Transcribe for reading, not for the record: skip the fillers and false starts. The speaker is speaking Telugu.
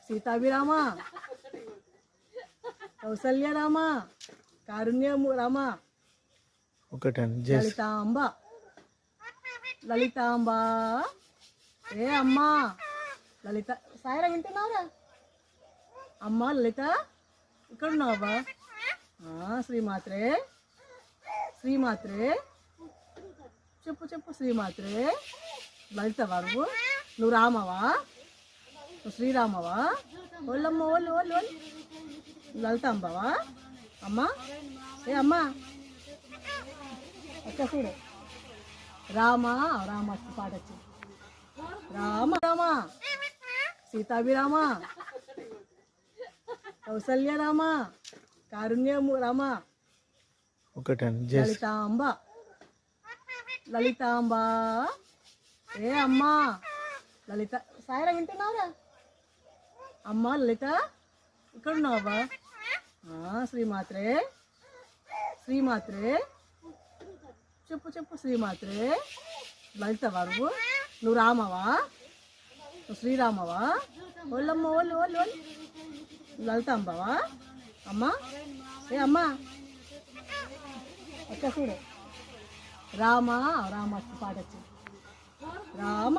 సీతాభిరామ కౌసల్య రామ కారుణ్యము రామ లలితాంబ లలితాంబ ఏ అమ్మా లలిత సాయిరా వింటున్నావురా అమ్మా లలిత ఇక్కడ ఉన్నావా శ్రీమాత్రే శ్రీమాత్రే చెప్పు చెప్పు శ్రీమాత్రే లలితవా నువ్వు రామవా నువ్వు శ్రీరామవా ఓళ్ళమ్మ ఓళ్ళు ఓళ్ళు ఓళ్ళు లలితాంబవా అమ్మా ఏ అమ్మా అక్క చూడు రామా రామ పాట వచ్చి రామ రామ సీతాభిరామ కౌసల్య రామ కారుణ్యము రామ లలితాంబ లలితాంబ ఏ అమ్మా లలిత సాయిరా వింటున్నావురా అమ్మా లలిత ఇక్కడ ఉన్నావా శ్రీమాత్రే శ్రీమాత్రే చెప్పు చెప్పు శ్రీమాత్రే లలితవా నువ్వు రామవా నువ్వు శ్రీరామవా ఓళ్ళమ్మ ఓళ్ళు ఓళ్ళు ఓళ్ళు లలితాంబవా అమ్మా ఏ అమ్మా అక్క చూడు రామ రామ పాట వచ్చి రామ